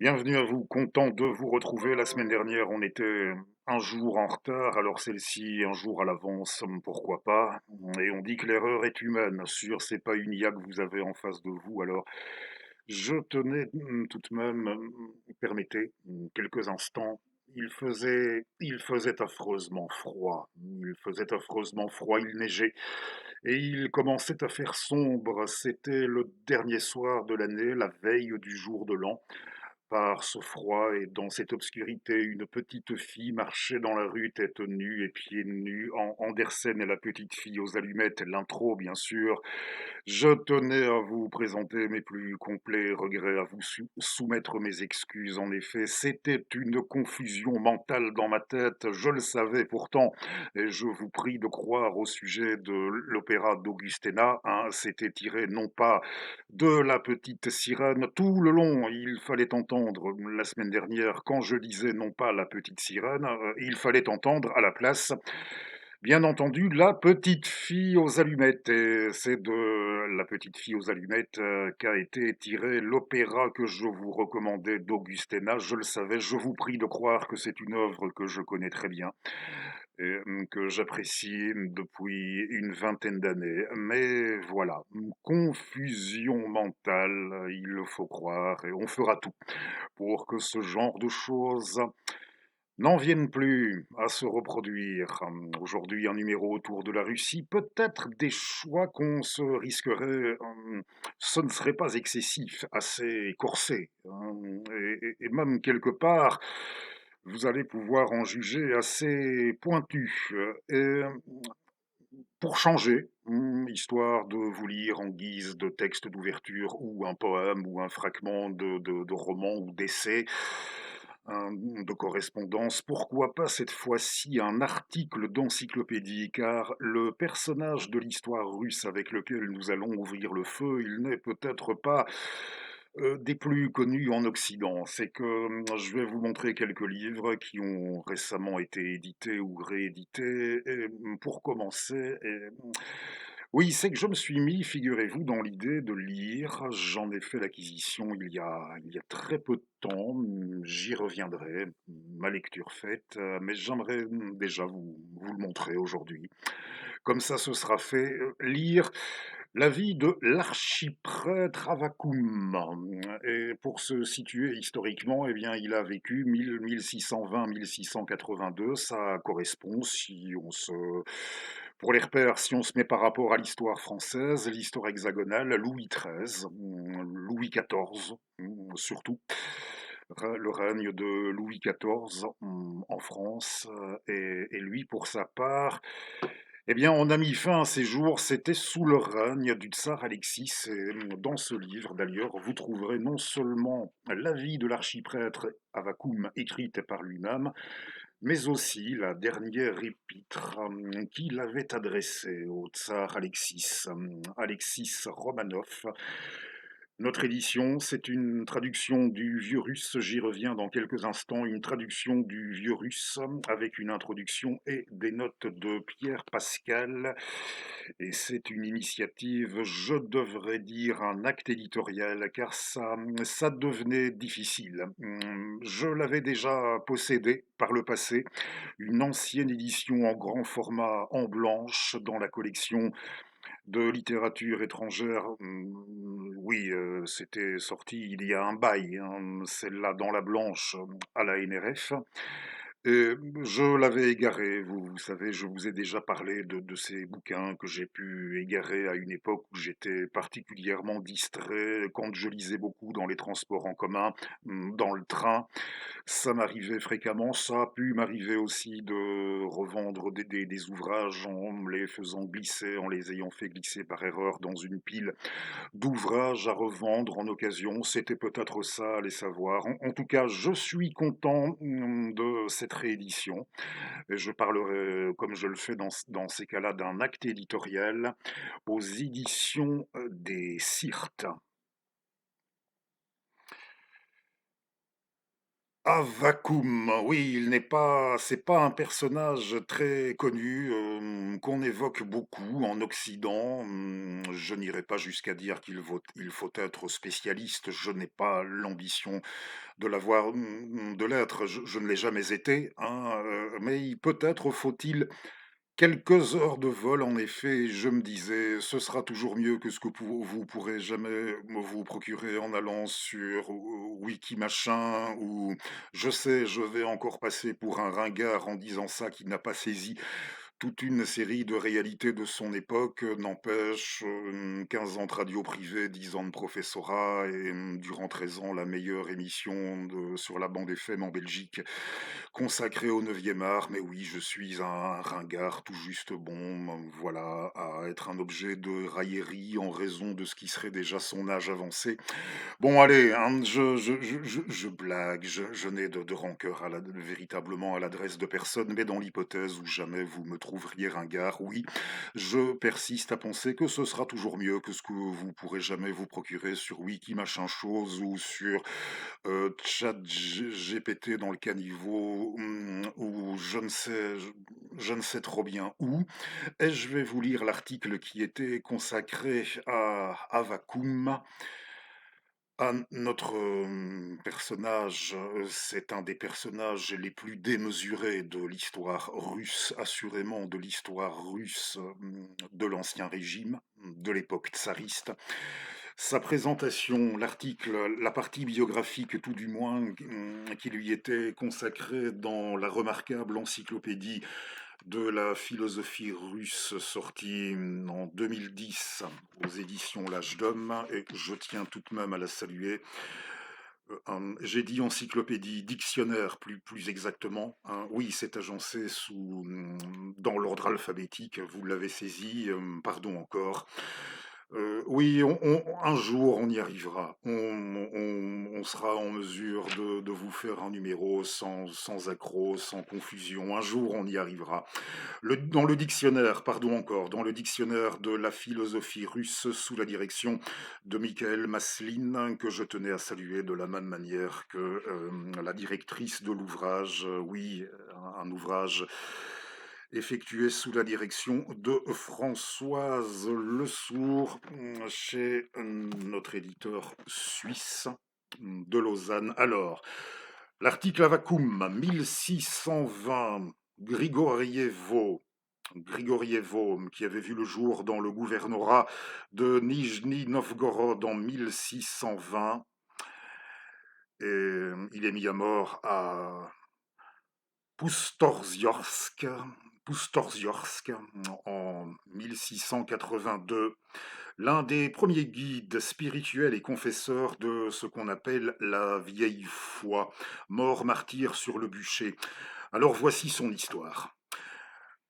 Bienvenue à vous, content de vous retrouver. La semaine dernière, on était un jour en retard, alors celle-ci un jour à l'avance, pourquoi pas. Et on dit que l'erreur est humaine. Sûr, c'est pas une IA que vous avez en face de vous, alors je tenais tout de même, permettez, quelques instants. Il faisait affreusement froid. Il faisait affreusement froid, il neigeait. Et il commençait à faire sombre. C'était le dernier soir de l'année, la veille du jour de l'an. Par ce froid et dans cette obscurité, une petite fille marchait dans la rue tête nue et pieds nus. Andersen et la petite fille aux allumettes, l'intro bien sûr. Je tenais à vous présenter mes plus complets regrets, à vous soumettre mes excuses. En effet, c'était une confusion mentale dans ma tête, je le savais pourtant, et je vous prie de croire au sujet de l'opéra d'Augustena, hein, c'était tiré non pas de la petite sirène. Tout le long, il fallait entendre, la semaine dernière, quand je disais non pas la petite sirène, il fallait entendre à la place, bien entendu, la petite fille aux allumettes. Et c'est de la petite fille aux allumettes qu'a été tiré l'opéra que je vous recommandais d'Augustena. Je le savais, je vous prie de croire que c'est une œuvre que je connais très bien et que j'apprécie depuis une vingtaine d'années. Mais voilà, confusion mentale, il le faut croire, et on fera tout pour que ce genre de choses n'en viennent plus à se reproduire. Aujourd'hui, un numéro autour de la Russie, peut-être des choix qu'on se risquerait, ce ne serait pas excessif, assez corsé, et même quelque part, vous allez pouvoir en juger assez pointu. Et pour changer, histoire de vous lire en guise de texte d'ouverture ou un poème ou un fragment de roman ou d'essai, de correspondance, pourquoi pas cette fois-ci un article d'encyclopédie, car le personnage de l'histoire russe avec lequel nous allons ouvrir le feu, il n'est peut-être pas des plus connus en Occident. C'est que je vais vous montrer quelques livres qui ont récemment été édités ou réédités. Et, pour commencer, oui, c'est que je me suis mis, figurez-vous, dans l'idée de lire. J'en ai fait l'acquisition il y a très peu de temps. J'y reviendrai, ma lecture faite, mais j'aimerais déjà vous le montrer aujourd'hui. Comme ça, ce sera fait. Lire la vie de l'archiprêtre Avvakum. Et pour se situer historiquement, eh bien, il a vécu 1620-1682. Ça correspond, si on se, pour les repères, si on se met par rapport à l'histoire française, l'histoire hexagonale, Louis XIII, Louis XIV, surtout. Le règne de Louis XIV en France, et lui, pour sa part, eh bien, on a mis fin à ces jours, c'était sous le règne du tsar Alexis. Et dans ce livre, d'ailleurs, vous trouverez non seulement la vie de l'archiprêtre Avvakum écrite par lui-même, mais aussi la dernière épître qu'il avait adressée au tsar Alexis, Alexis Romanov. Notre édition, c'est une traduction du vieux russe, j'y reviens dans quelques instants, une traduction du vieux russe avec une introduction et des notes de Pierre Pascal. Et c'est une initiative, je devrais dire un acte éditorial, car ça devenait difficile. Je l'avais déjà possédé par le passé, une ancienne édition en grand format en blanche dans la collection de littérature étrangère. Oui, c'était sorti il y a un bail, hein, celle-là dans la blanche, à la NRF. Et je l'avais égaré, vous savez, je vous ai déjà parlé de ces bouquins que j'ai pu égarer à une époque où j'étais particulièrement distrait, quand je lisais beaucoup dans les transports en commun, dans le train. Ça m'arrivait fréquemment. Ça a pu m'arriver aussi de revendre des ouvrages en me les faisant glisser, en les ayant fait glisser par erreur dans une pile d'ouvrages à revendre en occasion. C'était peut-être ça, allez savoir. En tout cas, je suis content de cette réédition. Et je parlerai, comme je le fais dans ces cas-là, d'un acte éditorial aux éditions des Sirtes. Avakum, oui, il n'est pas c'est pas un personnage très connu, qu'on évoque beaucoup en Occident. Je n'irai pas jusqu'à dire il faut être spécialiste, je n'ai pas l'ambition de l'être, je ne l'ai jamais été, hein, mais peut-être faut-il quelques heures de vol, en effet, je me disais: «Ce sera toujours mieux que ce que vous pourrez jamais vous procurer en allant sur Wikimachin» ou je sais, je vais encore passer pour un ringard en disant ça, qui n'a pas saisi toute une série de réalités de son époque, n'empêche, 15 ans de radio privée, 10 ans de professorat et durant 13 ans, la meilleure émission de sur la bande FM en Belgique, consacrée au 9e art. Mais oui, je suis un ringard tout juste bon, voilà, à être un objet de raillerie en raison de ce qui serait déjà son âge avancé. Bon allez, hein, je blague, je n'ai de rancœur véritablement à l'adresse de personne, mais dans l'hypothèse où jamais vous me trouveriez ringard, oui, je persiste à penser que ce sera toujours mieux que ce que vous pourrez jamais vous procurer sur Wiki machin chose ou sur GPT dans le caniveau, ou je ne sais trop bien où. Et je vais vous lire l'article qui était consacré à Avakum. Notre, personnage, c'est un des personnages les plus démesurés de l'histoire russe, assurément de l'histoire russe, de l'Ancien Régime, de l'époque tsariste. Sa présentation, l'article, la partie biographique tout du moins, qui lui était consacrée dans la remarquable encyclopédie de la philosophie russe sortie en 2010 aux éditions L'Âge d'Homme, et je tiens tout de même à la saluer. J'ai dit encyclopédie, dictionnaire plus exactement, hein. Oui, c'est agencé dans l'ordre alphabétique, vous l'avez saisi, pardon encore. Oui, un jour on y arrivera. On sera en mesure de vous faire un numéro sans accroc, sans confusion. Un jour on y arrivera. Dans le dictionnaire, pardon encore, dans le dictionnaire de la philosophie russe sous la direction de Michael Maslin, que je tenais à saluer de la même manière que la directrice de l'ouvrage, oui, un ouvrage effectué sous la direction de Françoise Lesourd, chez notre éditeur suisse de Lausanne. Alors, l'article Avakum 1620, Grigorievo, qui avait vu le jour dans le gouvernorat de Nijni Novgorod en 1620. Et il est mis à mort à Pustorzyorsk, Pustorzyorsk en 1682. L'un des premiers guides spirituels et confesseurs de ce qu'on appelle la vieille foi, mort martyr sur le bûcher. Alors voici son histoire.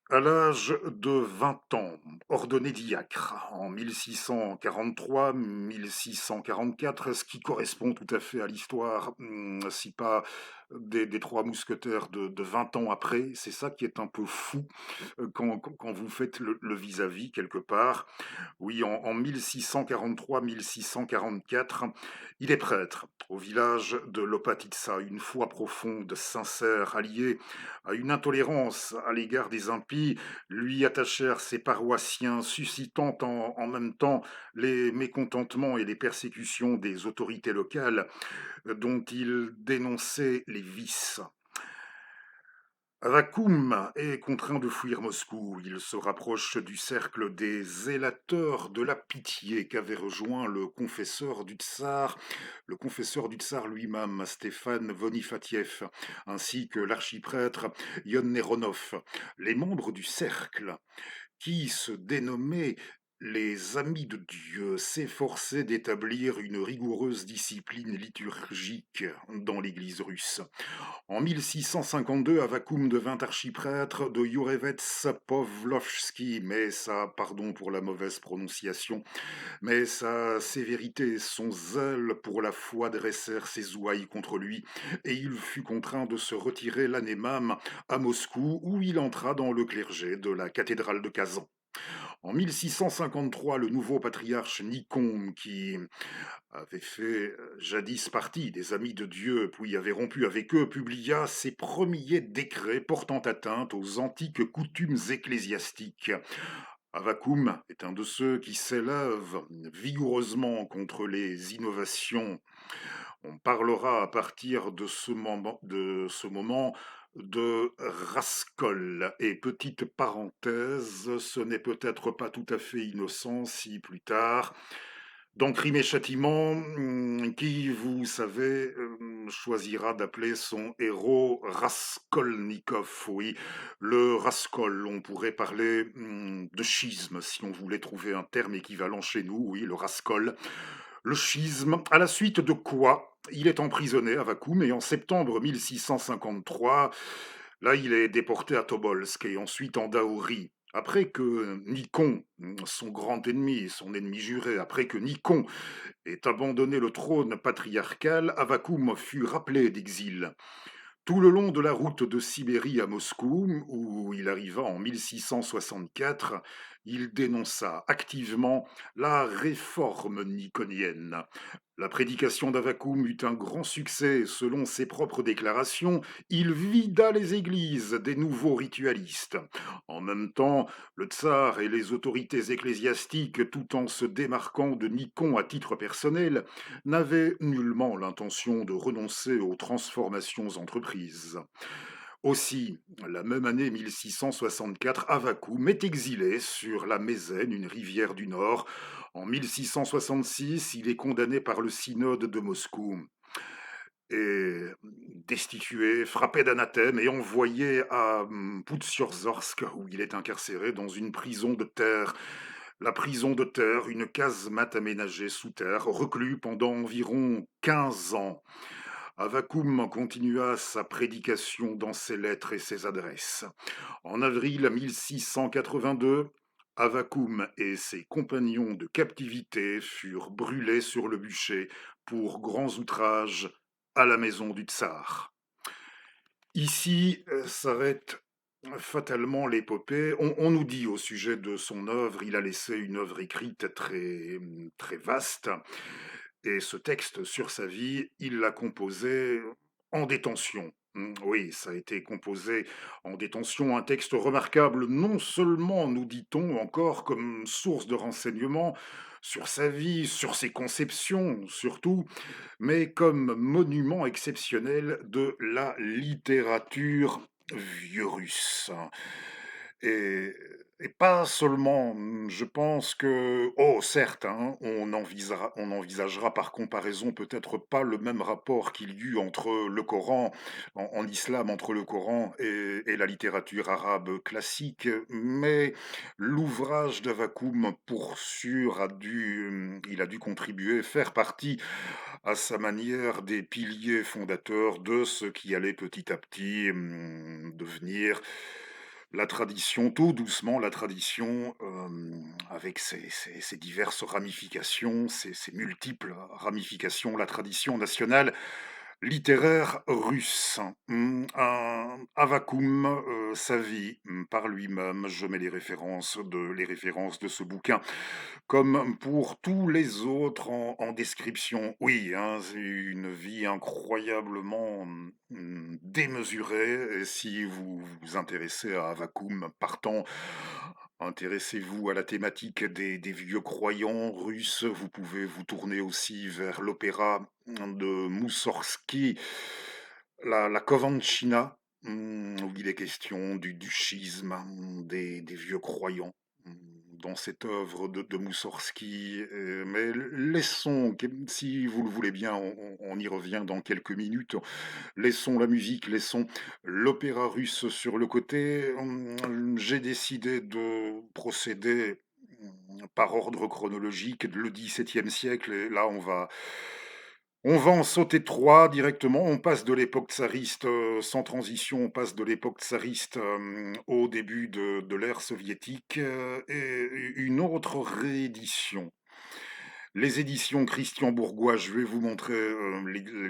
À l'âge de 20 ans, ordonné diacre en 1643-1644, ce qui correspond tout à fait à l'histoire, si pas des trois mousquetaires de 20 ans après. C'est ça qui est un peu fou quand vous faites le vis-à-vis quelque part. Oui, en 1643-1644, il est prêtre au village de Lopatitsa, une foi profonde, sincère, alliée à une intolérance à l'égard des impies, lui attachèrent ses paroissiens, suscitant en même temps les mécontentements et les persécutions des autorités locales, dont il dénonçait les vices. Rakoum est contraint de fuir Moscou. Il se rapproche du cercle des zélateurs de la pitié qu'avait rejoint le confesseur du tsar lui-même, Stéphane Vonifatiev, ainsi que l'archiprêtre Yon Neronov. Les membres du cercle, qui se dénommaient les Amis de Dieu, s'efforçaient d'établir une rigoureuse discipline liturgique dans l'Église russe. En 1652, Avakoum devint archiprêtre de Yourevets Povlovski, mais ça, pardon pour la mauvaise prononciation, mais sa sévérité et son zèle pour la foi dressèrent ses ouailles contre lui, et il fut contraint de se retirer l'année même à Moscou, où il entra dans le clergé de la cathédrale de Kazan. En 1653, le nouveau patriarche Nicôme, qui avait fait jadis partie des Amis de Dieu, puis avait rompu avec eux, publia ses premiers décrets portant atteinte aux antiques coutumes ecclésiastiques. Avacum est un de ceux qui s'élèvent vigoureusement contre les innovations. On parlera à partir de ce moment de Rascol. Et petite parenthèse, ce n'est peut-être pas tout à fait innocent si plus tard, dans Crime et Châtiment, qui, vous savez, choisira d'appeler son héros Raskolnikov. Oui, le Rascol, on pourrait parler de schisme si on voulait trouver un terme équivalent chez nous. Oui, le Rascol. Le schisme, à la suite de quoi il est emprisonné à Vakoum et en septembre 1653, là il est déporté à Tobolsk et ensuite en Daourie. Après que Nikon, son grand ennemi, son ennemi juré, après que Nikon ait abandonné le trône patriarcal, Avakoum fut rappelé d'exil. Tout le long de la route de Sibérie à Moscou, où il arriva en 1664, il dénonça activement la réforme niconienne. La prédication d'Avakoum eut un grand succès. Selon ses propres déclarations, il vida les églises des nouveaux ritualistes. En même temps, le tsar et les autorités ecclésiastiques, tout en se démarquant de Nikon à titre personnel, n'avaient nullement l'intention de renoncer aux transformations entreprises. Aussi, la même année 1664, Avakoum est exilé sur la Mézène, une rivière du Nord. En 1666, il est condamné par le synode de Moscou et destitué, frappé d'anathème et envoyé à Poutsiorzorsk, où il est incarcéré dans une prison de terre. La prison de terre, une casemate aménagée sous terre, reclus pendant environ 15 ans. Avakoum continua sa prédication dans ses lettres et ses adresses. En avril 1682, Avakoum et ses compagnons de captivité furent brûlés sur le bûcher pour grands outrages à la maison du tsar. Ici s'arrête fatalement l'épopée. On nous dit au sujet de son œuvre, il a laissé une œuvre écrite très, très vaste, et ce texte sur sa vie, il l'a composé en détention. Oui, ça a été composé en détention, un texte remarquable, non seulement, nous dit-on encore, comme source de renseignements sur sa vie, sur ses conceptions surtout, mais comme monument exceptionnel de la littérature vieux russe. Et, et pas seulement, je pense que, oh certes, hein, on envisagera par comparaison peut-être pas le même rapport qu'il y eut entre le Coran, en islam, entre le Coran et la littérature arabe classique, mais l'ouvrage d'Avakoum, pour sûr, il a dû contribuer, faire partie à sa manière des piliers fondateurs de ce qui allait petit à petit devenir la tradition, tout doucement la tradition, avec ses diverses ramifications, ses multiples ramifications, la tradition nationale littéraire russe. Avakoum, sa vie, par lui-même, je mets les références de ce bouquin comme pour tous les autres en description. Oui, hein, c'est une vie incroyablement démesurée. Et si vous vous intéressez à Avakoum, partant, intéressez-vous à la thématique des vieux croyants russes. Vous pouvez vous tourner aussi vers l'opéra de Moussorgsky, la Kovanchina, où il est question du schisme, des vieux croyants dans cette œuvre de Moussorgsky. Mais laissons, si vous le voulez bien, on y revient dans quelques minutes. Laissons la musique, laissons l'opéra russe sur le côté. J'ai décidé de procéder par ordre chronologique, le XVIIe siècle, et là on va en sauter trois directement. On passe de l'époque tsariste sans transition, on passe de l'époque tsariste au début de l'ère soviétique et une autre réédition. Les éditions Christian Bourgois, je vais vous montrer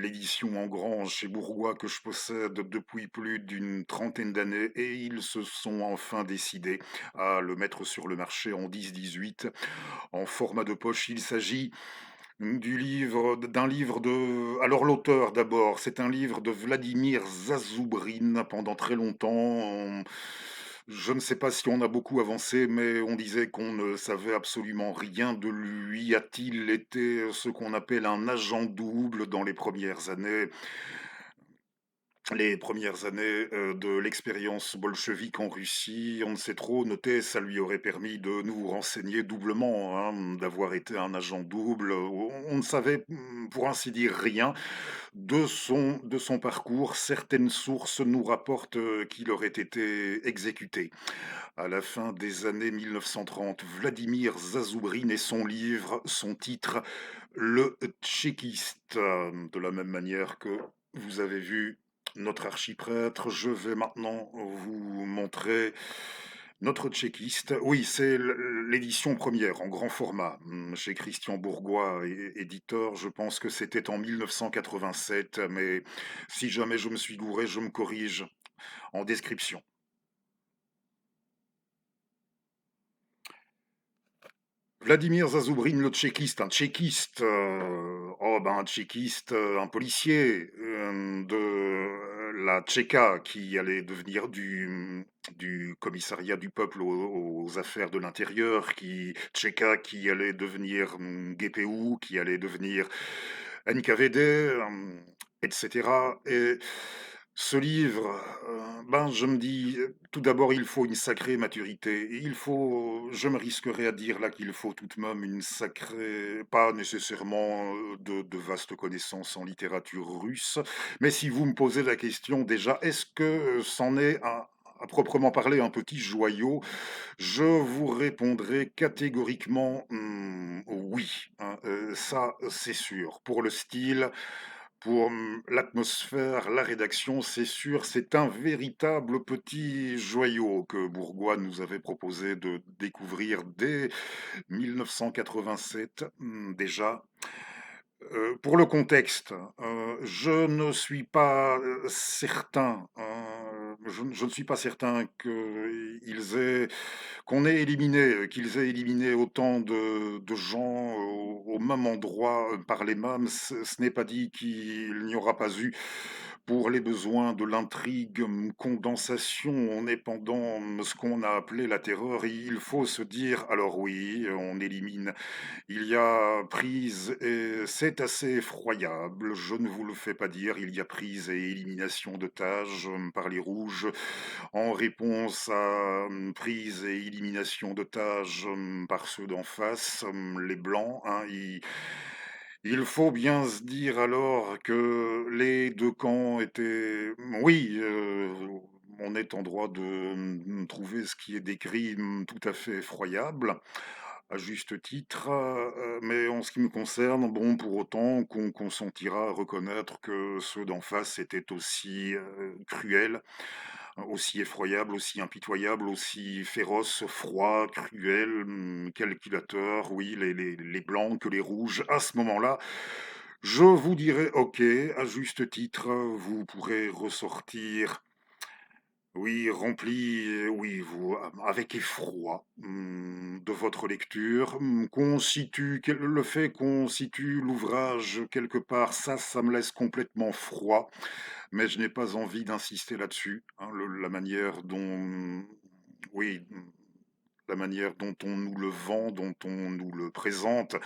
l'édition en grand chez Bourgois que je possède depuis plus d'une trentaine d'années et ils se sont enfin décidés à le mettre sur le marché en 10-18 en format de poche. Il s'agit d'un livre de... Alors l'auteur d'abord, c'est un livre de Vladimir Zazoubrine pendant très longtemps. Je ne sais pas si on a beaucoup avancé, mais on disait qu'on ne savait absolument rien de lui. A-t-il été ce qu'on appelle un agent double dans les premières années de l'expérience bolchevique en Russie? On ne sait trop noter, ça lui aurait permis de nous renseigner doublement, hein, d'avoir été un agent double. On ne savait, pour ainsi dire, rien de son parcours. Certaines sources nous rapportent qu'il aurait été exécuté à la fin des années 1930. Vladimir Zazoubrine et son livre, son titre, Le Tchéquiste. De la même manière que vous avez vu notre archiprêtre, je vais maintenant vous montrer notre tchéquiste. Oui, c'est l'édition première en grand format chez Christian Bourgois, éditeur. Je pense que c'était en 1987, mais si jamais je me suis gouré, je me corrige en description. Vladimir Zazoubrine, le tchéquiste, un tchéquiste, un policier de la Tchéka qui allait devenir du commissariat du peuple aux affaires de l'intérieur, Tchéka qui allait devenir GPU, qui allait devenir NKVD, etc. Et ce livre, je me dis, tout d'abord, il faut une sacrée maturité. Je me risquerais à dire là qu'il faut tout de même une sacrée, pas nécessairement de vastes connaissances en littérature russe, mais si vous me posez la question déjà, est-ce que c'en est à proprement parler un petit joyau, je vous répondrai catégoriquement oui, hein, ça c'est sûr. Pour le style, pour l'atmosphère, la rédaction, c'est sûr, c'est un véritable petit joyau que Bourgois nous avait proposé de découvrir dès 1987 déjà. Pour le contexte, je ne suis pas certain, je ne suis pas certain qu'ils aient éliminé autant de gens au même endroit par les mêmes. Ce n'est pas dit qu'il n'y aura pas eu, pour les besoins de l'intrigue, condensation, pendant ce qu'on a appelé la terreur. Il faut se dire, alors oui, on élimine, il y a prise et c'est assez effroyable, je ne vous le fais pas dire, il y a prise et élimination d'otages par les rouges en réponse à prise et élimination d'otages par ceux d'en face, les blancs, hein. Il faut bien se dire alors que les deux camps étaient... Oui, on est en droit de trouver ce qui est décrit tout à fait effroyable à juste titre, mais en ce qui me concerne, bon, pour autant qu'on consentira à reconnaître que ceux d'en face étaient aussi cruels, aussi effroyables, aussi impitoyables, aussi féroces, froids, cruels, calculateurs, oui, les blancs que les rouges. À ce moment-là, je vous dirais, ok, à juste titre, vous pourrez ressortir, oui, rempli, oui, vous, avec effroi, de votre lecture, le fait qu'on situe l'ouvrage quelque part, ça me laisse complètement froid, mais je n'ai pas envie d'insister là-dessus, hein, la manière dont, oui, la manière dont on nous le vend, dont on nous le présente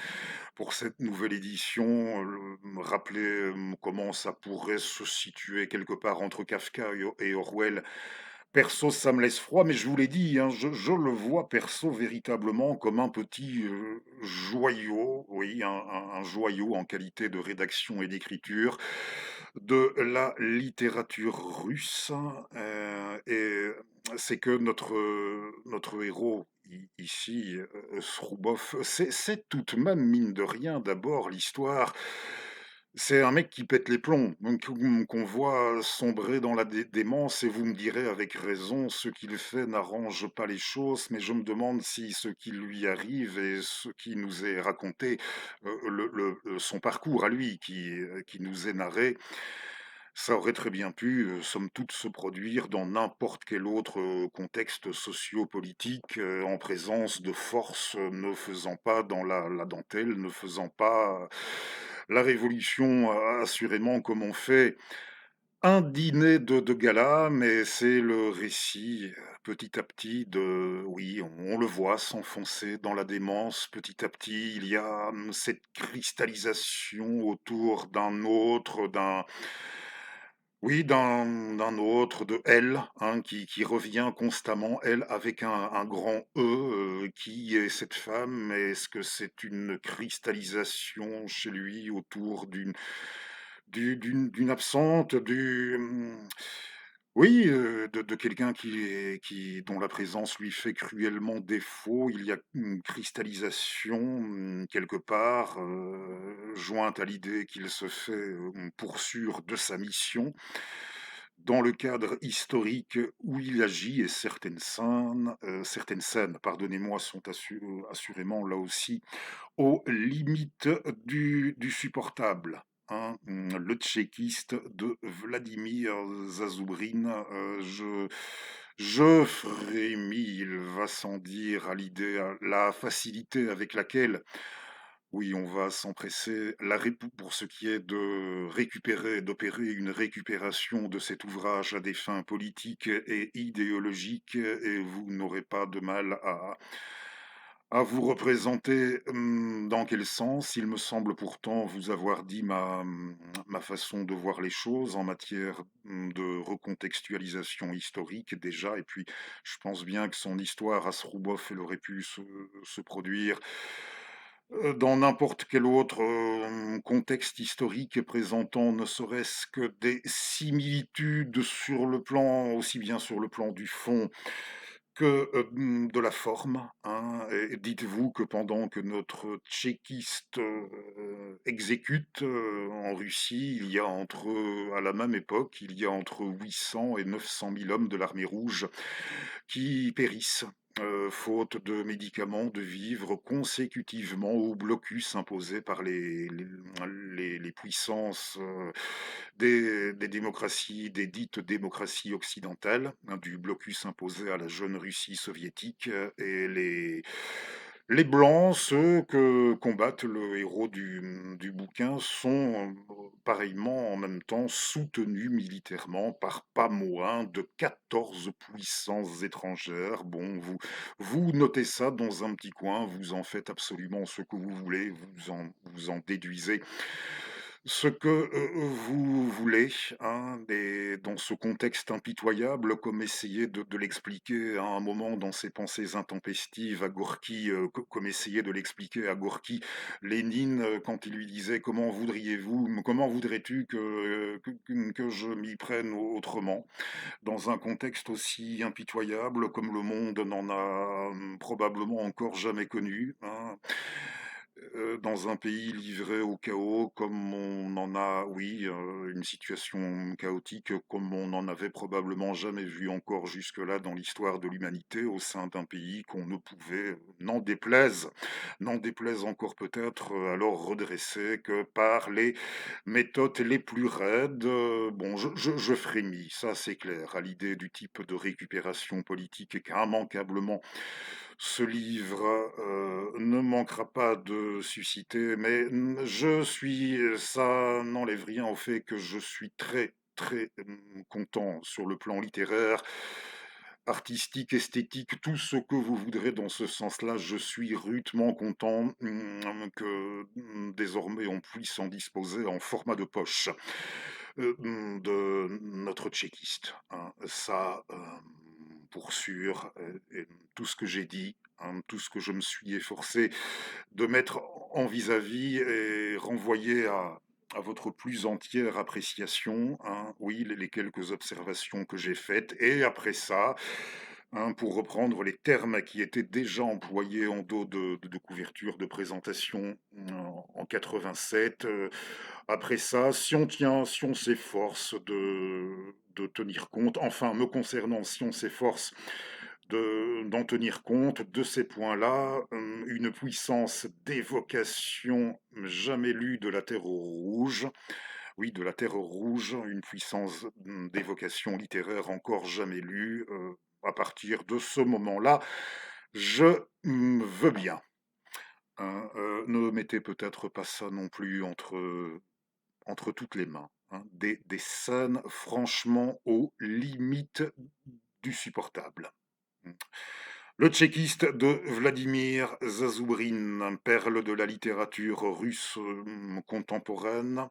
pour cette nouvelle édition, me rappeler comment ça pourrait se situer quelque part entre Kafka et Orwell. Perso, ça me laisse froid, mais je vous l'ai dit, hein, je le vois perso véritablement comme un petit joyau, oui, un joyau en qualité de rédaction et d'écriture de la littérature russe. Et c'est que notre héros ici, Sroubov, c'est tout de même, mine de rien, d'abord l'histoire C'est un mec qui pète les plombs, donc qu'on voit sombrer dans la démence et vous me direz avec raison, ce qu'il fait n'arrange pas les choses, mais je me demande si ce qui lui arrive et ce qui nous est raconté, son parcours à lui qui nous est narré, ça aurait très bien pu, somme toute, se produire dans n'importe quel autre, contexte socio-politique, en présence de forces, ne faisant pas dans la dentelle, ne faisant pas la révolution, assurément comme on fait un dîner de gala, mais c'est le récit, petit à petit de oui, on le voit s'enfoncer dans la démence petit à petit. Il y a, cette cristallisation autour d'un autre, oui, d'un autre, de elle, hein, qui revient constamment, elle avec un grand E, qui est cette femme? Est-ce que c'est une cristallisation chez lui autour d'une absente, oui, de quelqu'un dont la présence lui fait cruellement défaut? Il y a une cristallisation, quelque part, jointe à l'idée qu'il se fait, pour sûr de sa mission dans le cadre historique où il agit et certaines scènes, pardonnez-moi, sont assurément là aussi aux limites du supportable, hein. Le tchéquiste de Vladimir Zazoubrine, je frémis, il va sans dire, à l'idée, à la facilité avec laquelle oui, on va s'empresser la ré pour ce qui est de récupérer, d'opérer une récupération de cet ouvrage à des fins politiques et idéologiques et vous n'aurez pas de mal à vous représenter, dans quel sens. Il me semble pourtant vous avoir dit ma façon de voir les choses en matière, de recontextualisation historique déjà et puis je pense bien que son histoire à Srouboff, elle aurait pu se produire dans n'importe quel autre, contexte historique présentant ne serait-ce que des similitudes sur le plan aussi bien sur le plan du fond que, de la forme, hein et dites-vous que pendant que notre tchéquiste, exécute, en Russie, il y a à la même époque, il y a entre 800 et 900 000 hommes de l'armée rouge qui périssent, faute de médicaments, de vivres consécutivement au blocus imposé par les puissances, des démocraties, des dites démocraties occidentales, hein, du blocus imposé à la jeune Russie soviétique, et les blancs, ceux que combattent le héros du bouquin, sont, pareillement, en même temps, soutenus militairement par pas moins de 14 puissances étrangères. Bon, vous notez ça dans un petit coin, vous en faites absolument ce que vous voulez, vous en déduisez ce que, vous voulez, hein, et dans ce contexte impitoyable, comme essayait de l'expliquer à un moment dans ses pensées intempestives à Gorky, comme essayait de l'expliquer à Gorky Lénine, quand il lui disait: comment voudrais-tu que je m'y prenne autrement?» Dans un contexte aussi impitoyable comme le monde n'en a, probablement encore jamais connu, hein. Dans un pays livré au chaos comme on en a oui, une situation chaotique comme on n'en avait probablement jamais vu encore jusque-là dans l'histoire de l'humanité au sein d'un pays qu'on ne pouvait, n'en déplaise encore peut-être, alors redresser que par les méthodes les plus raides, bon je frémis, ça c'est clair, à l'idée du type de récupération politique qu'immanquablement ce livre, ne manquera pas de susciter, mais, ça n'enlève rien au fait que je suis très, très, content sur le plan littéraire, artistique, esthétique, tout ce que vous voudrez dans ce sens-là. Je suis rudement content, que, désormais on puisse en disposer en format de poche, de notre tchéquiste, hein. Ça, pour sûr, et tout ce que j'ai dit, hein, tout ce que je me suis efforcé de mettre en vis-à-vis et renvoyer à votre plus entière appréciation, hein. Oui, les quelques observations que j'ai faites et après ça, hein, pour reprendre les termes qui étaient déjà employés en dos de couverture de présentation en 87. Après ça, si on s'efforce de tenir compte, enfin me concernant, si on s'efforce d'en tenir compte de ces points-là, une puissance d'évocation jamais lue de la Terre rouge, oui, de la Terre rouge, une puissance d'évocation littéraire encore jamais lue. À partir de ce moment-là, je veux bien, hein. Ne mettez peut-être pas ça non plus entre toutes les mains, hein. Des scènes franchement aux limites du supportable. Mmh. Le tchékiste de Vladimir Zazoubrine, perle de la littérature russe contemporaine,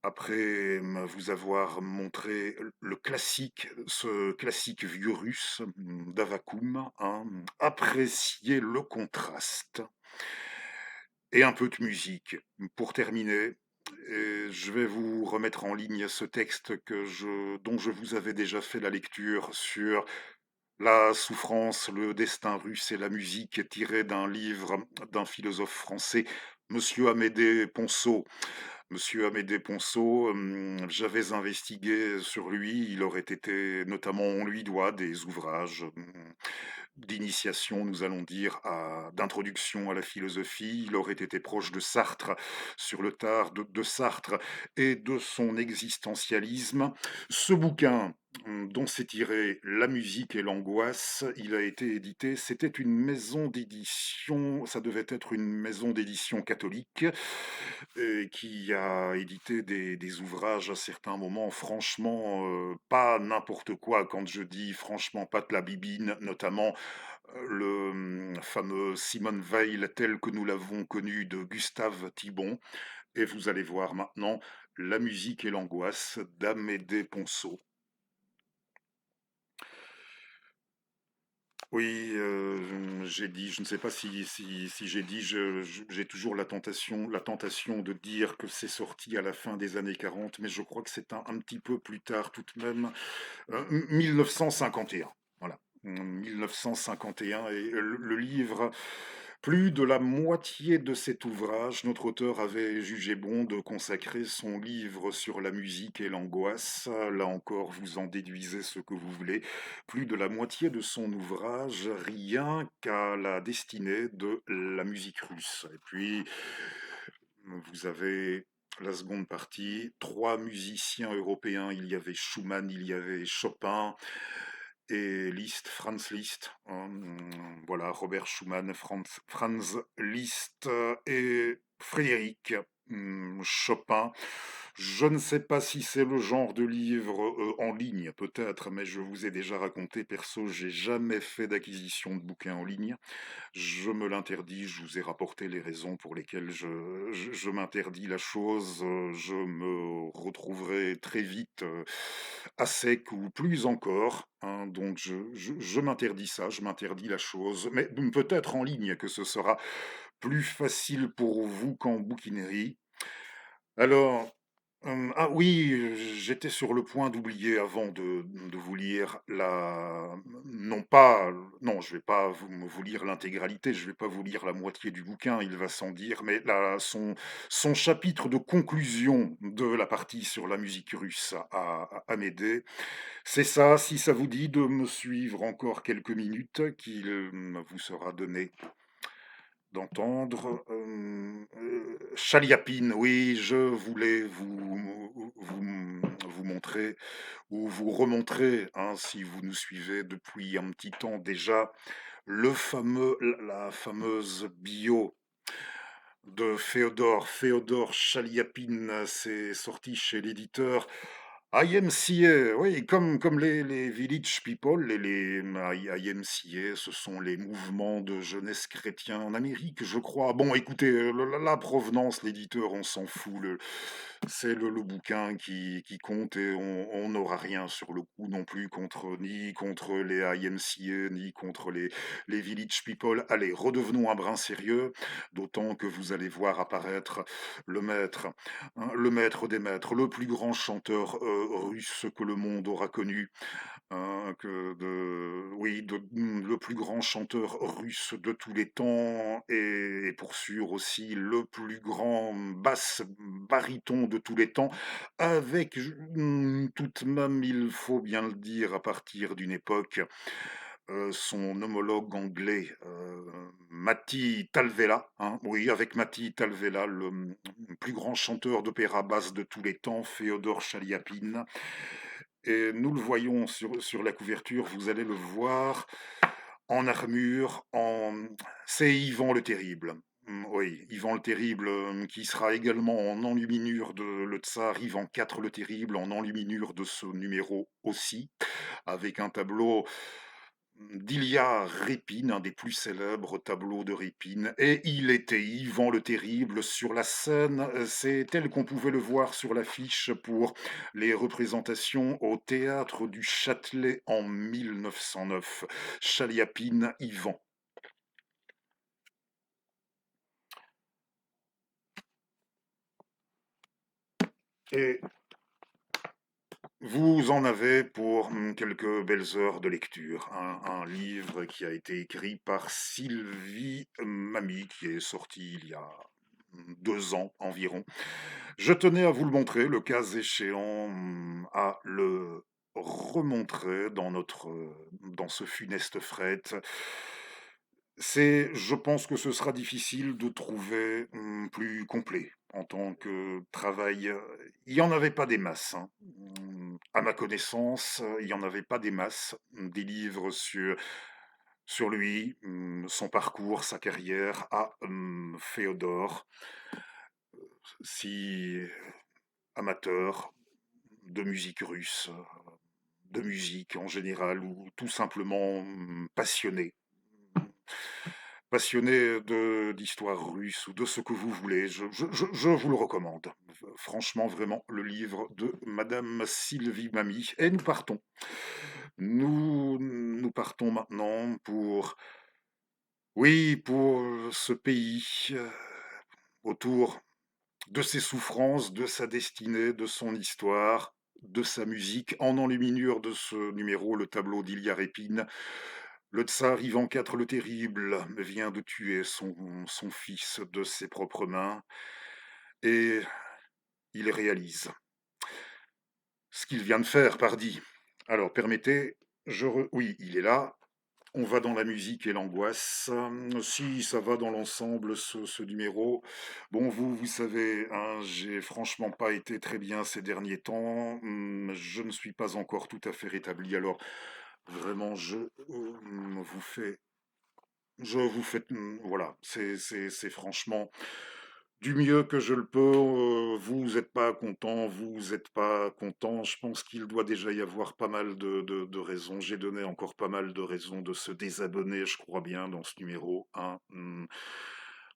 après vous avoir montré le classique, ce classique vieux russe d'Avakoum, hein, appréciez le contraste et un peu de musique. Pour terminer, je vais vous remettre en ligne ce texte dont je vous avais déjà fait la lecture sur la souffrance, le destin russe et la musique, tiré d'un livre d'un philosophe français, Monsieur Amédée Ponceau. Monsieur Amédée Ponceau, j'avais investigué sur lui, il aurait été notamment on lui doit des ouvrages, d'initiation, nous allons dire, d'introduction à la philosophie. Il aurait été proche de Sartre, sur le tard de Sartre et de son existentialisme. Ce bouquin, dont s'est tiré La musique et l'angoisse, il a été édité, c'était une maison d'édition, ça devait être une maison d'édition catholique, qui a édité des ouvrages à certains moments, franchement, pas n'importe quoi. Quand je dis franchement pas de la bibine, notamment le fameux Simone Weil tel que nous l'avons connu de Gustave Thibon. Et vous allez voir maintenant La musique et l'angoisse d'Amédée Ponceau. Oui, j'ai dit, je ne sais pas si j'ai dit, j'ai toujours la tentation de dire que c'est sorti à la fin des années 40, mais je crois que c'est un petit peu plus tard tout de même, 1951. Voilà, 1951 et le livre, plus de la moitié de cet ouvrage, notre auteur avait jugé bon de consacrer son livre sur la musique et l'angoisse. Là encore, vous en déduisez ce que vous voulez. Plus de la moitié de son ouvrage, rien qu'à la destinée de la musique russe. Et puis, vous avez la seconde partie, trois musiciens européens, il y avait Schumann, il y avait Chopin et Liszt, Franz Liszt, hein, voilà, Robert Schumann, Franz Liszt et Frédéric Chopin. Je ne sais pas si c'est le genre de livre en ligne, peut-être, mais je vous ai déjà raconté, perso, j'ai jamais fait d'acquisition de bouquins en ligne. Je me l'interdis, je vous ai rapporté les raisons pour lesquelles je m'interdis la chose. Je me retrouverai très vite à sec ou plus encore, hein, donc je m'interdis ça, je m'interdis la chose, mais peut-être en ligne que ce sera plus facile pour vous qu'en bouquinerie. Alors, ah oui, j'étais sur le point d'oublier avant de vous lire non pas non, je vais pas vous lire l'intégralité, je vais pas vous lire la moitié du bouquin, il va sans dire, mais son chapitre de conclusion de la partie sur la musique russe à m'aider. C'est ça, si ça vous dit de me suivre encore quelques minutes, qu'il vous sera donné d'entendre. Chaliapine, oui, je voulais vous montrer ou vous remontrer, hein, si vous nous suivez depuis un petit temps déjà, la fameuse bio de Féodor Chaliapine. C'est sorti chez l'éditeur IMCA, oui, comme les Village People, les IMCA, ce sont les mouvements de jeunesse chrétien en Amérique, je crois. Bon, écoutez, la provenance, l'éditeur, on s'en fout. C'est le bouquin qui compte et on n'aura rien sur le coup non plus ni contre les IMCA, ni contre les Village People. Allez, redevenons un brin sérieux, d'autant que vous allez voir apparaître le maître, hein, le maître des maîtres, le plus grand chanteur russe que le monde aura connu, hein, oui, le plus grand chanteur russe de tous les temps et pour sûr aussi le plus grand baryton de tous les temps, avec tout de même, il faut bien le dire, à partir d'une époque, son homologue anglais, Matti Talvela, hein, oui, avec Matti Talvela, le plus grand chanteur d'opéra basse de tous les temps, Féodor Chaliapine. Et nous le voyons sur la couverture, vous allez le voir en armure, c'est Ivan le Terrible. Oui, Ivan le Terrible, qui sera également en enluminure de le tsar Ivan IV le Terrible, en enluminure de ce numéro aussi, avec un tableau d'Ilya Répine, un des plus célèbres tableaux de Répine, et il était Ivan le Terrible sur la scène, c'est tel qu'on pouvait le voir sur l'affiche pour les représentations au théâtre du Châtelet en 1909. Chaliapine, Ivan. Et vous en avez pour quelques belles heures de lecture. Un livre qui a été écrit par Sylvie Mamie, qui est sorti il y a 2 ans environ. Je tenais à vous le montrer, le cas échéant, à le remontrer dans ce funeste fret. Je pense que ce sera difficile de trouver plus complet en tant que travail. Il n'y en avait pas des masses, hein. À ma connaissance, il n'y en avait pas des masses, des livres sur lui, son parcours, sa carrière à Féodor, si amateur de musique russe, de musique en général, ou tout simplement passionné. Passionné d'histoire russe ou de ce que vous voulez, je vous le recommande. Franchement, vraiment, le livre de Madame Sylvie Mamie. Et nous partons. Nous partons maintenant oui, pour ce pays, autour de ses souffrances, de sa destinée, de son histoire, de sa musique, en enluminure de ce numéro, le tableau d'Ilya Répine. Le tsar Ivan IV le Terrible vient de tuer son fils de ses propres mains et il réalise ce qu'il vient de faire, pardi. Alors, permettez, oui, il est là. On va dans la musique et l'angoisse. Si ça va dans l'ensemble, ce numéro. Bon, vous savez, hein, j'ai franchement pas été très bien ces derniers temps. Je ne suis pas encore tout à fait rétabli. Alors, vraiment, je vous fais, voilà, c'est franchement du mieux que je le peux. Vous n'êtes pas content, vous n'êtes pas content. Je pense qu'il doit déjà y avoir pas mal de raisons. J'ai donné encore pas mal de raisons de se désabonner, je crois bien, dans ce numéro, hein.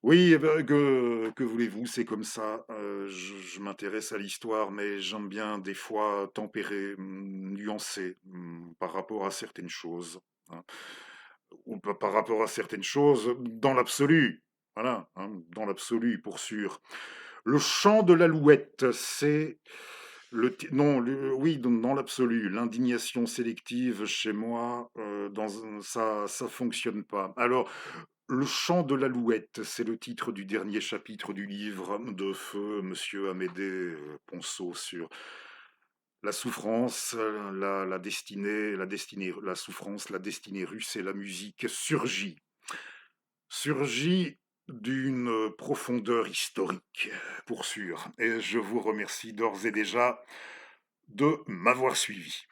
Oui, eh ben, que voulez-vous, c'est comme ça. Je m'intéresse à l'histoire, mais j'aime bien des fois tempérer, nuancer, par rapport à certaines choses, hein. Ou par rapport à certaines choses, dans l'absolu. Voilà, hein, dans l'absolu, pour sûr. Le chant de l'alouette, c'est non, oui, dans l'absolu, l'indignation sélective chez moi, ça fonctionne pas. Alors, le chant de l'alouette, c'est le titre du dernier chapitre du livre de feu Monsieur Amédée Ponceau sur la souffrance, la souffrance, la destinée russe et la musique surgit d'une profondeur historique, pour sûr. Et je vous remercie d'ores et déjà de m'avoir suivi.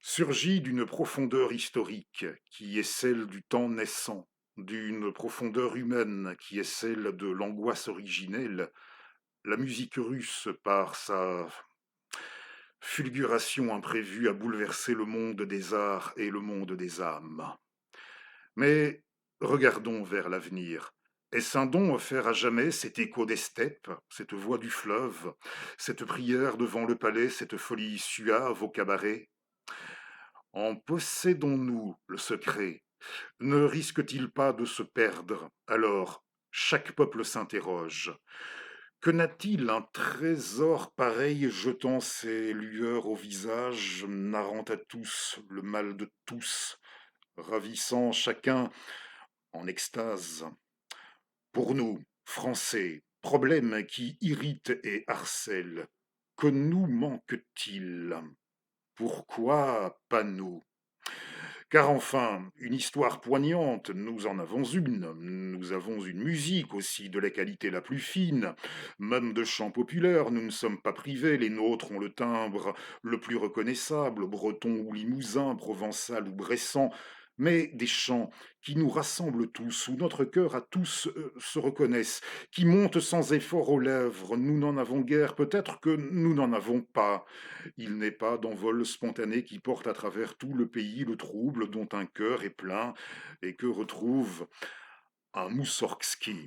Surgit d'une profondeur historique qui est celle du temps naissant, d'une profondeur humaine qui est celle de l'angoisse originelle, la musique russe, par sa fulguration imprévue, a bouleversé le monde des arts et le monde des âmes. Mais regardons vers l'avenir. Est-ce un don offert à jamais, cet écho des steppes, cette voix du fleuve, cette prière devant le palais, cette folie suave au cabaret? En possédons-nous le secret? Ne risque-t-il pas de se perdre? Alors, chaque peuple s'interroge. Que n'a-t-il un trésor pareil jetant ses lueurs au visage, narrant à tous le mal de tous, ravissant chacun en extase? Pour nous, Français, problème qui irrite et harcèle, que nous manque-t-il? Pourquoi pas nous? Car enfin, une histoire poignante, nous en avons une. Nous avons une musique aussi de la qualité la plus fine. Même de chants populaires, nous ne sommes pas privés. Les nôtres ont le timbre le plus reconnaissable, breton ou limousin, provençal ou bressan. Mais des chants qui nous rassemblent tous, où notre cœur à tous se reconnaissent, qui montent sans effort aux lèvres. Nous n'en avons guère, peut-être que nous n'en avons pas. Il n'est pas d'envol spontané qui porte à travers tout le pays le trouble dont un cœur est plein et que retrouve un Moussorgsky.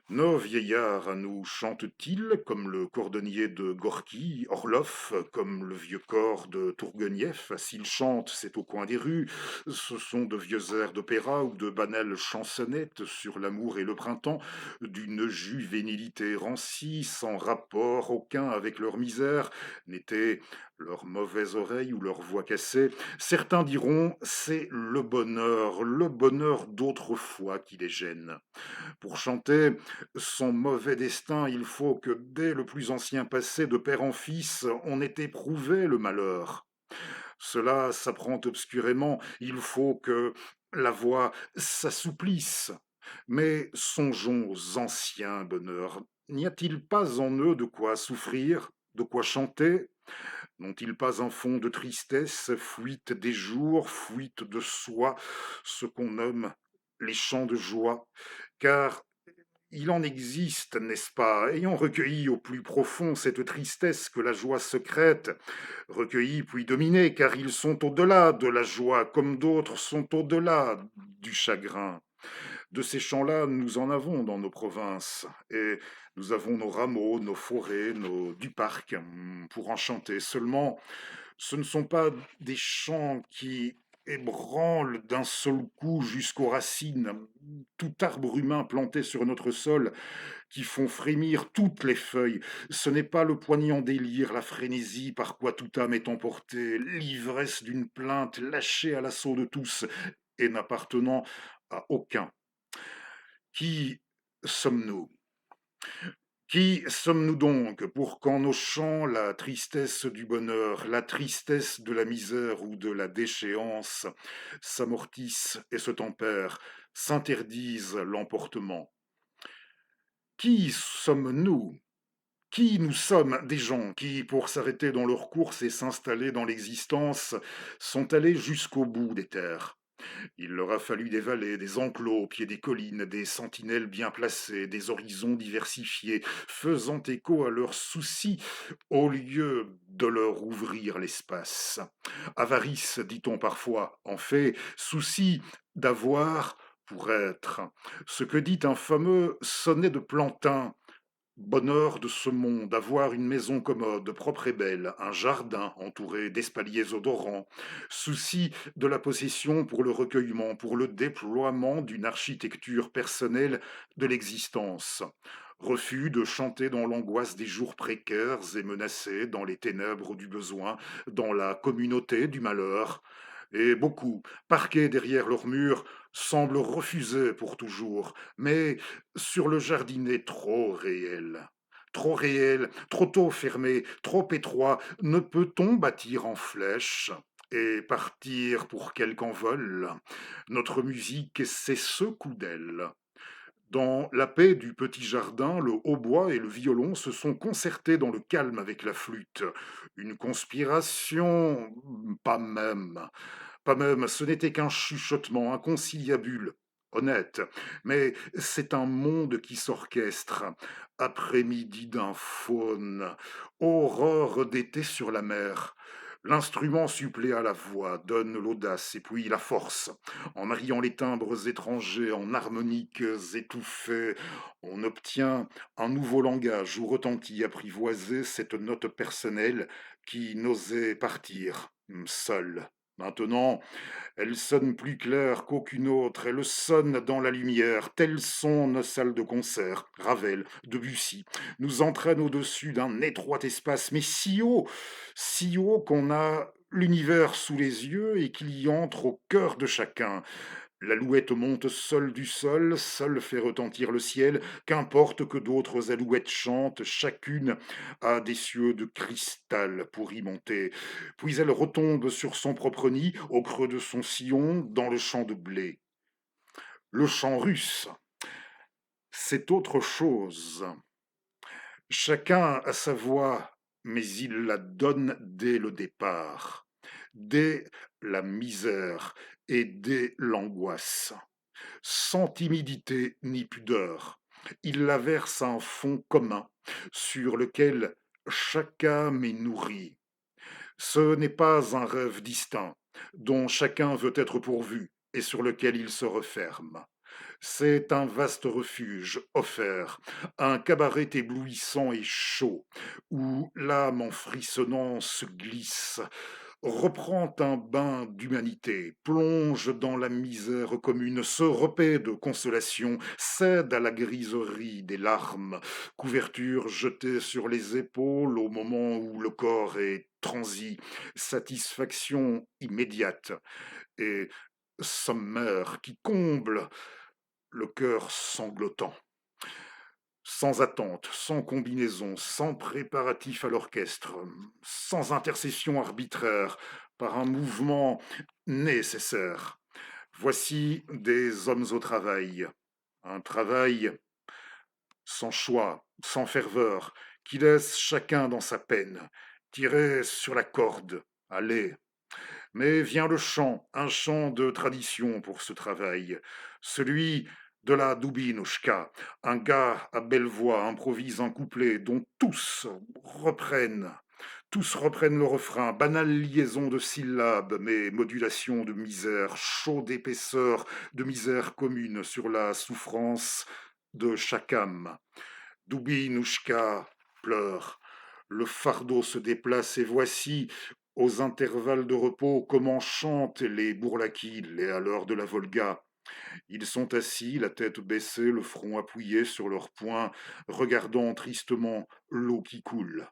Nos vieillards à nous chantent-ils comme le cordonnier de Gorky, Orloff, comme le vieux cor de Tourguenieff? S'ils chantent, c'est au coin des rues. Ce sont de vieux airs d'opéra ou de banales chansonnettes sur l'amour et le printemps, d'une juvénilité rancie, sans rapport aucun avec leur misère, n'était leur mauvaise oreille ou leur voix cassée. Certains diront, c'est le bonheur d'autrefois qui les gêne. Pour chanter son mauvais destin, il faut que dès le plus ancien passé, de père en fils, on ait éprouvé le malheur. Cela s'apprend obscurément, il faut que la voix s'assouplisse. Mais songeons aux anciens bonheurs. N'y a-t-il pas en eux de quoi souffrir, de quoi chanter? N'ont-ils pas un fond de tristesse, fuite des jours, fuite de soi, ce qu'on nomme les chants de joie? Car il en existe, n'est-ce pas, ayant recueilli au plus profond cette tristesse que la joie secrète, recueillis puis dominés, car ils sont au-delà de la joie, comme d'autres sont au-delà du chagrin. De ces chants-là, nous en avons dans nos provinces, et nous avons nos rameaux, nos forêts, nos du parc, pour en chanter. Seulement, ce ne sont pas des chants qui ébranlent d'un seul coup jusqu'aux racines tout arbre humain planté sur notre sol, qui font frémir toutes les feuilles. Ce n'est pas le poignant délire, la frénésie par quoi toute âme est emportée, l'ivresse d'une plainte lâchée à l'assaut de tous et n'appartenant à aucun. Qui sommes-nous? Qui sommes-nous donc pour qu'en nos chants la tristesse du bonheur, la tristesse de la misère ou de la déchéance s'amortissent et se tempèrent, s'interdisent l'emportement? Qui sommes-nous? Qui nous sommes des gens qui, pour s'arrêter dans leur course et s'installer dans l'existence, sont allés jusqu'au bout des terres? Il leur a fallu des vallées, des enclos au pied des collines, des sentinelles bien placées, des horizons diversifiés, faisant écho à leurs soucis au lieu de leur ouvrir l'espace. Avarice, dit-on parfois, en fait, souci d'avoir pour être. Ce que dit un fameux sonnet de Plantin: bonheur de ce monde, avoir une maison commode, propre et belle, un jardin entouré d'espaliers odorants, souci de la possession pour le recueillement, pour le déploiement d'une architecture personnelle de l'existence. Refus de chanter dans l'angoisse des jours précaires et menacés, dans les ténèbres du besoin, dans la communauté du malheur. Et beaucoup, parqués derrière leurs murs, semblent refuser pour toujours, mais sur le jardinet trop réel, trop tôt fermé, trop étroit, ne peut-on bâtir en flèche et partir pour quelque envol? Notre musique, c'est ce coup d'aile. Dans la paix du petit jardin, le hautbois et le violon se sont concertés dans le calme avec la flûte. Une conspiration, pas même, ce n'était qu'un chuchotement, un conciliabule. Honnête, mais c'est un monde qui s'orchestre. Après-midi d'un faune, aurore d'été sur la mer. L'instrument supplée à la voix, donne l'audace et puis la force. En mariant les timbres étrangers en harmoniques étouffées, on obtient un nouveau langage où retentit apprivoisé cette note personnelle qui n'osait partir seule. Maintenant, elle sonne plus claire qu'aucune autre, elle sonne dans la lumière, telles sont nos salles de concert. Ravel, Debussy, nous entraînent au-dessus d'un étroit espace, mais si haut qu'on a l'univers sous les yeux et qu'il y entre au cœur de chacun. L'alouette monte seule du sol, seule fait retentir le ciel, qu'importe que d'autres alouettes chantent, chacune a des cieux de cristal pour y monter. Puis elle retombe sur son propre nid, au creux de son sillon, dans le champ de blé. Le chant russe, c'est autre chose. Chacun a sa voix, mais il la donne dès le départ, dès la misère et dès l'angoisse. Sans timidité ni pudeur. Il la verse à un fond commun sur lequel chaque âme est nourrie. Ce n'est pas un rêve distinct dont chacun veut être pourvu et sur lequel il se referme. C'est un vaste refuge offert, un cabaret éblouissant et chaud, où l'âme en frissonnant se glisse, reprend un bain d'humanité, plonge dans la misère commune, se repaît de consolation, cède à la griserie des larmes, couverture jetée sur les épaules au moment où le corps est transi, satisfaction immédiate et sommaire qui comble le cœur sanglotant. Sans attente, sans combinaison, sans préparatif à l'orchestre, sans intercession arbitraire, par un mouvement nécessaire. Voici des hommes au travail, un travail sans choix, sans ferveur, qui laisse chacun dans sa peine, tiré sur la corde, allez. Mais vient le chant, un chant de tradition pour ce travail, celui de la Dubinouchka. Un gars à belle voix improvise un couplet dont tous reprennent le refrain, banale liaison de syllabes, mais modulation de misère, chaud d'épaisseur de misère commune sur la souffrance de chaque âme. Dubinouchka pleure. Le fardeau se déplace et voici, aux intervalles de repos, comment chantent les bourlakiles et à l'heure de la Volga. Ils sont assis, la tête baissée, le front appuyé sur leurs poings, regardant tristement l'eau qui coule.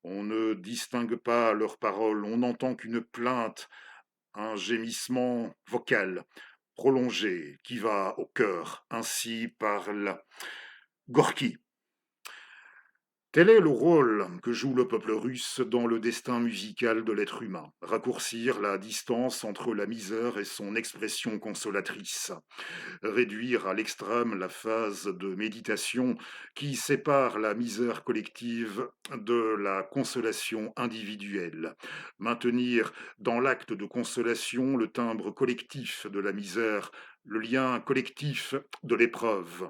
On ne distingue pas leurs paroles, on n'entend qu'une plainte, un gémissement vocal prolongé qui va au cœur. Ainsi parle Gorky. Tel est le rôle que joue le peuple russe dans le destin musical de l'être humain, raccourcir la distance entre la misère et son expression consolatrice, réduire à l'extrême la phase de méditation qui sépare la misère collective de la consolation individuelle, maintenir dans l'acte de consolation le timbre collectif de la misère, le lien collectif de l'épreuve.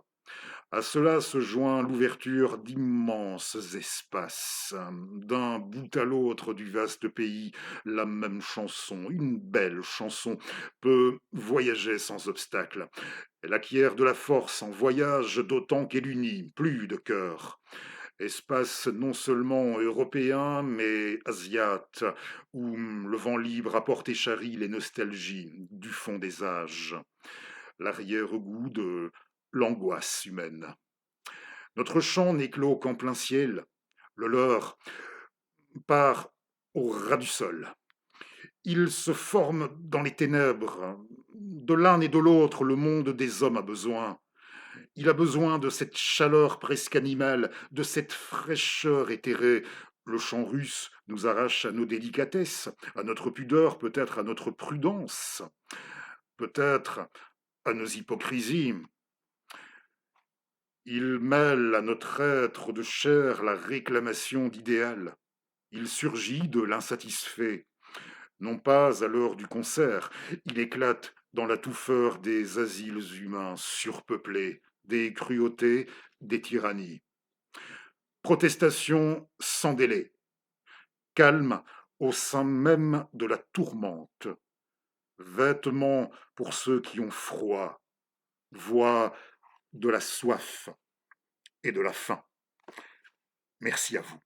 À cela se joint l'ouverture d'immenses espaces. D'un bout à l'autre du vaste pays, la même chanson, une belle chanson, peut voyager sans obstacle. Elle acquiert de la force en voyage, d'autant qu'elle unit plus de cœurs. Espace non seulement européen, mais asiate, où le vent libre apporte et charrie les nostalgies du fond des âges. L'arrière-goût de l'angoisse humaine. Notre chant n'éclot qu'en plein ciel. Le leur part au ras du sol. Il se forme dans les ténèbres. De l'un et de l'autre, le monde des hommes a besoin. Il a besoin de cette chaleur presque animale, de cette fraîcheur éthérée. Le chant russe nous arrache à nos délicatesses, à notre pudeur, peut-être à notre prudence, peut-être à nos hypocrisies. Il mêle à notre être de chair la réclamation d'idéal. Il surgit de l'insatisfait, non pas à l'heure du concert, il éclate dans la touffeur des asiles humains surpeuplés, des cruautés, des tyrannies. Protestation sans délai, calme au sein même de la tourmente, vêtements pour ceux qui ont froid, voix de la soif et de la faim. Merci à vous.